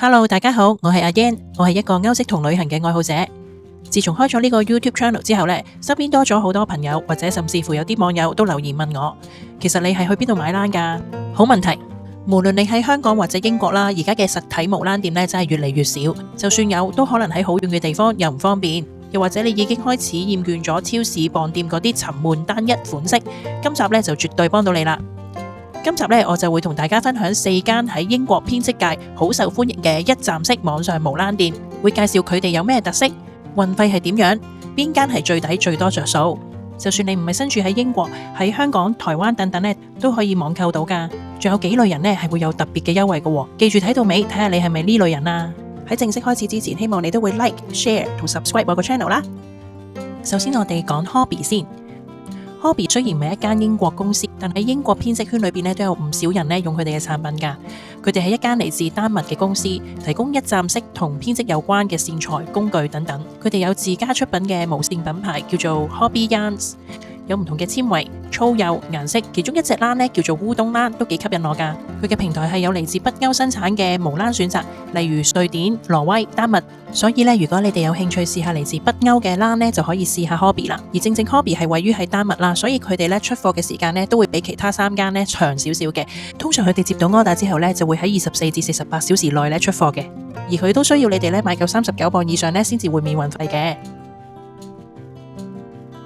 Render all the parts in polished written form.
Hello，大家好，我係阿 Yan，我係一個歐式同旅行嘅愛好者。自從開咗呢個 YouTube channel 之後呢，身邊多咗好多朋友，或者甚至乎有啲網友都留言問我，其實你係去邊度買冷㗎？好問題，無論你喺香港或者英國啦，而家嘅實體無冷店呢真係越嚟越少，就算有，都可能喺好遠嘅地方，又唔方便，又或者你已經開始厭倦咗超市磅店嗰啲沉悶單一款式。今集呢就絕對幫到你啦。今集呢，我就會同大家分享4間喺英國編織界好受歡迎嘅一站式網上無冷店，會介紹佢哋有咩特色，運費係點樣，邊間係最抵最多着數。就算你唔係身處喺英國，喺香港、台灣等等呢，都可以網購到㗎。仲有幾類人呢係會有特別嘅優惠㗎喎，記住睇到尾，睇下你係咪呢類人啊。喺正式開始之前，希望你都會 like、share 同 subscribe 我個 channel 啦。首先我哋講 Hobbii 先。Hobbii 雖然唔係一間英國公司，但喺英國編織圈裏邊咧都有唔少人咧用佢哋嘅產品㗎。佢哋係一間嚟自丹麥嘅公司，提供一站式同編織有關嘅線材、工具等等。佢哋有自家出品嘅無線品牌叫做 Hobbii Yarns， 有唔同嘅纖維、粗幼、顏色，其中一隻冷咧叫做烏冬冷，都幾吸引我㗎。佢嘅平台係有嚟自北歐生產嘅無冷選擇，例如瑞典、挪威、丹麥。所以咧，如果你哋有興趣試下嚟自北歐嘅冷咧，就可以試下 Hobbii 啦。而正 Hobbii 係位於喺丹麥啦，所以佢哋咧出貨嘅時間咧都會比其他3間咧長少少嘅。通常佢哋接到 order 之後咧，就會喺24至48小時內咧出貨嘅。而佢都需要你哋咧買夠39磅以上咧，先至會免運費嘅。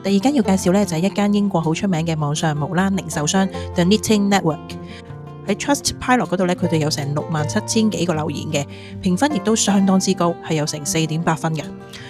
第二間要介紹咧就係一間英國好出名嘅網上無冷零售商 The Knitting Network。喺 Trustpilot 嗰度咧，佢哋有成67000幾個留言嘅，評分亦都相當之高，係有成4.8分嘅。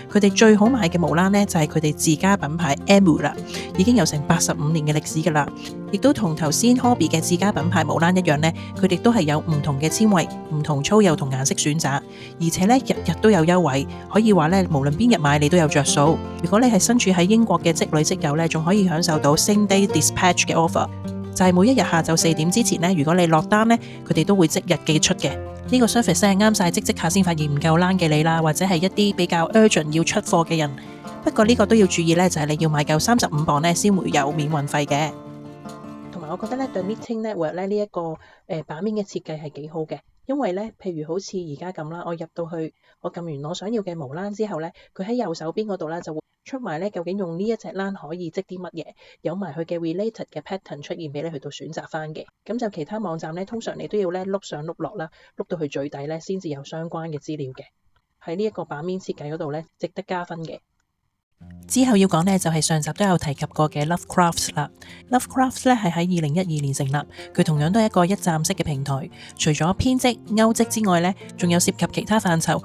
佢哋最好賣嘅無冷呢，就係佢哋自家品牌 Emu 啦，已經有成85年嘅歷史噶啦，亦都同頭先 Hobbii 嘅自家品牌無冷一樣呢，佢哋都係有唔同嘅纖維、唔同粗幼同顏色選擇，而且呢，日日都有優惠，可以話呢，無論邊日買你都有着數。如果你係身處喺英國嘅職女職友呢，仲可以享受到 Same Day Dispatch 嘅 offer。就係每一日下晝4點之前呢，如果你落單呢，佢哋都會即日寄出嘅。呢個 service 係啱晒即下先發現唔夠冷嘅你啦，或者係一啲比較 urgent 要出貨嘅人。不過呢個都要注意呢，就係你要買夠35磅呢先會有免運費嘅。同埋我覺得呢 The Knitting Network 呢一個版面嘅設計係幾好嘅，因為呢，譬如好似而家咁啦，我入到去，我撳完我想要嘅無冷之後呢，佢喺右手邊嗰度呢就會出埋呢究竟用呢一隻冷可以織啲乜嘢，有埋佢嘅 related 嘅 pattern 出現俾你去到選擇翻嘅。咁就其他網站呢，通常你都要呢碌上碌落啦，碌到去最底呢先至有相關嘅資料嘅。喺呢一個版面設計嗰度呢，值得加分嘅。之後要講呢，就係上集都有提及過嘅 Lovecraft 啦。Lovecraft 呢係喺2012年成立，佢同樣都係一個一站式嘅平台。除咗編織、鈎織之外呢，仲有涉及其他範疇，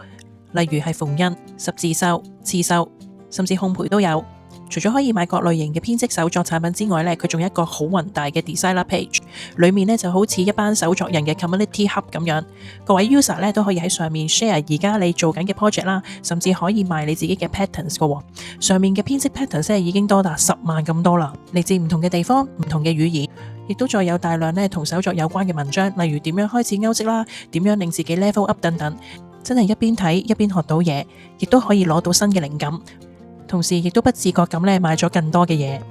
例如係縫印、十字繡、刺繡，甚至烘焙都有。除咗可以買各類型嘅編織手作產品之外呢，佢仲有一個好宏大嘅 designer page， 裏面呢就好似一班手作人嘅 community hub 咁樣，各位 user 呢都可以喺上面 share 而家你做緊嘅 project 啦，甚至可以賣你自己嘅 patterns 嘅喎。上面嘅編織 patterns 已經多達10萬咁多啦，嚟自唔同嘅地方、唔同嘅語言，亦都再有大量呢同手作有關嘅文章，例如點樣開始鈎織啦，點樣令自己 level up 等等，真係一邊睇一邊學到嘢，亦都可以攞到新嘅靈感。同時亦都不自覺咁咧買咗更多嘅嘢。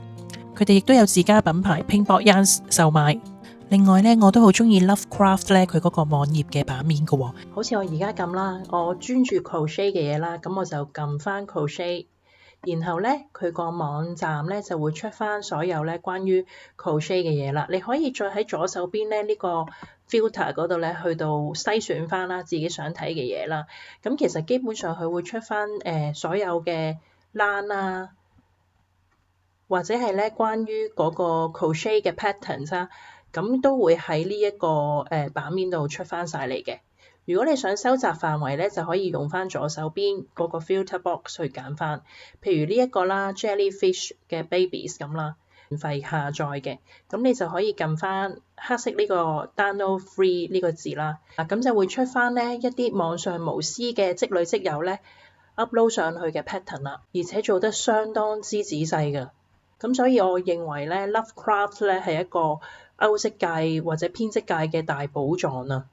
佢哋亦都有自家品牌 Pinkbot Yarns 售賣。另外呢，我都好中意 Lovecraft 咧佢嗰個網頁嘅版面嘅喎。好似我而家咁啦，我專注 crochet 嘅嘢啦，咁我就撳翻 crochet， 然後呢，佢個網站呢就會出翻所有呢關於 crochet 嘅嘢啦。你可以再喺左手邊呢個 filter 嗰度呢去到篩選翻啦自己想睇嘅嘢啦。咁其實基本上佢會出翻所有嘅冷啊，或者係咧關於嗰個 crochet 嘅 patterns 啊，咁都會喺呢一個版面度出翻晒嚟嘅。如果你想收集範圍咧，就可以用翻左手邊嗰個 filter box 去揀翻。譬如呢一個啦 Jellyfish 嘅 babies 咁啦，免費下載嘅，咁你就可以撳翻黑色呢個 download free 呢個字啦。咁就會出翻呢一啲網上無私嘅織女織友咧upload 上去嘅 pattern 啦，而且做得相當之仔細㗎。咁所以我認為咧 Lovecraft 咧係一個歐式界或者編織界嘅大寶藏啊。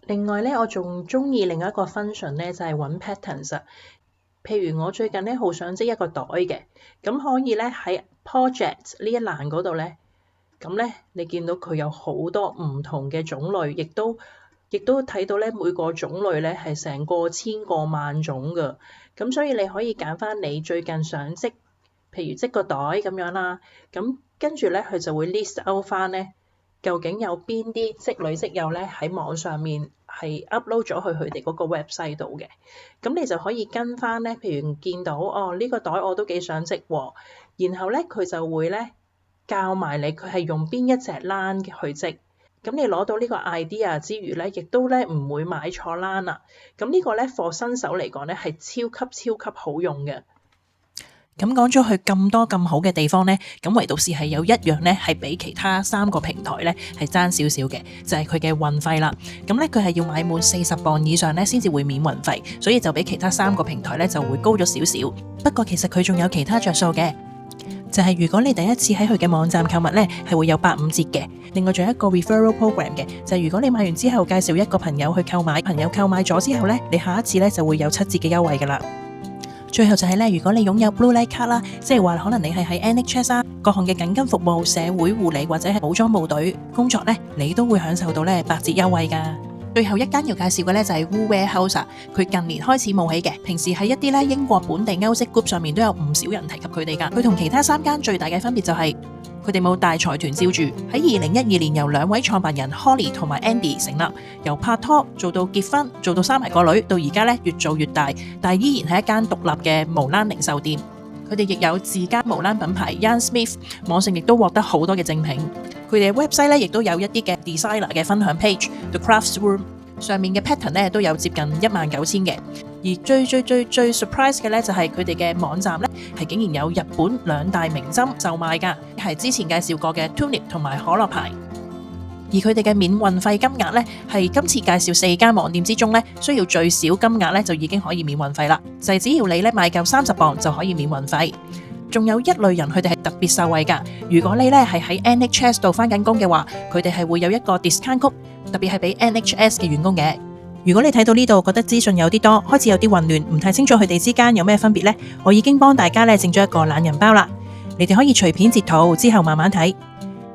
另外咧，我仲中意另一個 function 咧，就係揾 patterns。譬如我最近咧好想織一個袋嘅，咁可以咧喺 project 呢一欄嗰度咧，咁咧你見到佢有好多唔同嘅種類，亦都亦都睇到咧每個種類咧係成個千個萬種㗎。咁所以你可以揀翻你最近想織，譬如織個袋咁樣啦。咁跟住咧佢就會 list out 翻咧，究竟有邊啲織女織友咧喺網上面係 upload 咗去佢哋嗰個 website 度嘅。咁你就可以跟翻咧，譬如見到呢個袋我都幾想織喎，然後咧佢就會咧教埋你佢係用邊一隻欄去織。咁你攞到呢個 idea 之餘咧，亦都咧唔會買錯欄啦。咁呢個咧 for 新手嚟講咧係超級好用嘅。咁講咗佢咁多咁好嘅地方呢，咁唯獨是係有一樣呢係比其他3個平台呢係爭少少嘅，就係佢嘅運費啦。咁呢佢係要買滿40磅以上呢先至會免運費，所以就比其他3個平台呢就會高咗少少。不過其實佢仲有其他着數嘅，就係如果你第一次喺佢嘅網站購物呢，係會有85折嘅。另外仲有一個 referral program 嘅，就係如果你買完之後介紹一個朋友去購買，朋友購買咗之後呢，你下一次呢就會有7折嘅優惠噶啦。最後就係咧，如果你擁有 Blue Light 卡啦，即係話可能你係喺 NHS 啊，各項嘅緊急服務、社會護理或者係武裝部隊工作呢，你都會享受到咧8折優惠噶。最後一間要介紹嘅咧就係 Wool Warehouse，佢近年開始冒起嘅，平時喺一啲咧英國本地歐式 group 上面都有唔少人提及佢哋噶。佢同其他3間最大嘅分別就係佢哋冇大財團罩住。喺2012年由2位創辦人 Holly 同埋 Andy 成立，由拍拖做到結婚，做到生埋個女，到而家咧越做越大，但係依然係一間獨立嘅無欄零售店。佢哋亦有自家無欄品牌 Yarn Smith， 網上亦都獲得好多嘅正評。佢哋嘅 website 咧亦都有一啲嘅 designer 嘅分享 page，The Crafts Room 上面嘅 pattern 咧都有接近19000嘅。而最 surprise 嘅咧就係佢哋嘅網站咧係竟然有日本2大名針售賣噶，係之前介紹過嘅 Tunic 同埋可樂牌。而佢哋嘅免運費金額咧係今次介紹4間網店之中咧需要最少金額咧就已經可以免運費啦，就係只要你咧買夠30磅就可以免運費。仲有一類人佢哋係特別受惠噶，如果你咧係喺 NHS 度返緊工嘅話，佢哋係會有一個 discount code，特別係俾 NHS 嘅員工嘅。如果你睇到呢度覺得資訊有啲多，開始有啲混亂，唔太清楚佢哋之間有咩分別呢，我已經幫大家咧整咗一個懶人包啦，你哋可以隨便截圖之後慢慢睇。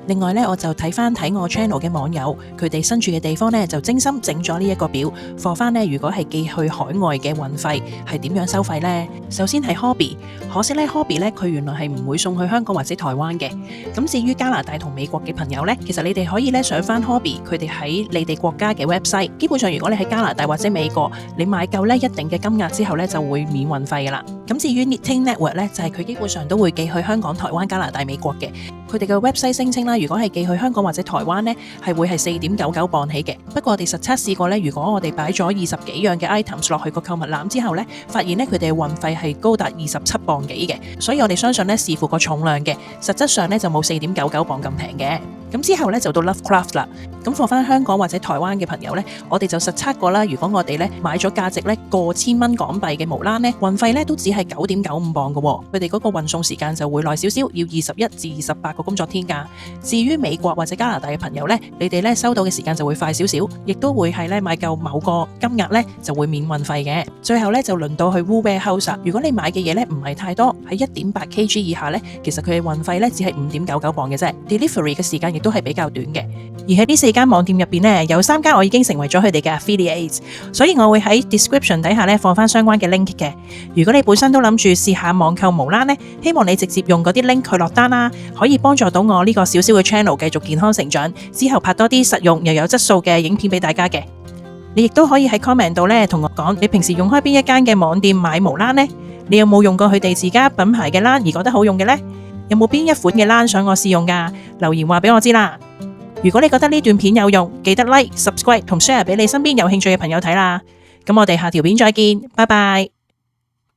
另外咧，我就睇我 channel 嘅網友，佢哋身處嘅地方咧就精心整咗呢一個表，放翻咧如果係寄去海外嘅運費係點樣收費呢？首先係 Hobby， 可惜咧 Hobby 咧佢原來係唔會送去香港或者台灣嘅。咁至於加拿大同美國嘅朋友咧，其實你哋可以咧上翻 Hobby， 佢哋喺你哋國家嘅 website， 基本上如果你喺加拿大或者美國，你買夠咧一定嘅金額之後咧就會免運費噶啦。咁至於 Knitting Network 咧，就係佢基本上都會寄去香港、台灣、加拿大、美國嘅。佢哋嘅 website 聲稱啦，如果係寄去香港或者台灣呢，係會係4.99磅起嘅。不過我哋實測試過呢，如果我哋擺咗20幾樣嘅 items 落去個購物籃之後呢，發現呢，佢哋嘅運費係高達27磅幾嘅。所以我哋相信呢，視乎個重量嘅，實質上呢就冇4.99磅咁平嘅。咁之後呢，就到 Lovecraft 啦。咁放翻香港或者台灣嘅朋友呢，我哋就實測過啦。如果我哋呢買咗價值呢過千蚊港幣嘅無欄呢，運費呢都只係9.95磅嘅。佢哋嗰個運送時間就會耐少少，要21至28個工作天㗎。至於美國或者加拿大嘅朋友呢，你哋呢收到嘅時間就會快少少，亦都會係呢買夠某個金額呢就會免運費嘅。最後呢，就輪到去 Wool Warehouse。如果你買嘅嘢呢唔係太多，喺1.8 kg 以下呢，其實佢嘅運費呢只係5.99磅嘅啫。Delivery 嘅時間亦都係比較短嘅。而喺呢4間網店入邊呢，有3間我已經成為咗佢哋嘅 affiliates， 所以我會喺 description 底下呢放翻相關嘅 link 嘅。如果你本身都諗住試下網購無欄呢，希望你直接用嗰啲 link 去落單啦，可以幫助到我呢個小小嘅 channel 繼續健康成長，之後拍多啲實用又有質素嘅影片俾大家嘅。你亦都可以喺 comment 度呢同我講，你平時用開邊一間嘅網店買無欄呢？你有冇用過佢哋自家品牌嘅欄而覺得好用嘅呢？有冇邊一款嘅欄想我試用㗎？留言話俾我知啦。如果你覺得呢段片有用，記得 like、subscribe 同 share 俾你身邊有興趣嘅朋友睇啦。咁我哋下條片再見，拜拜。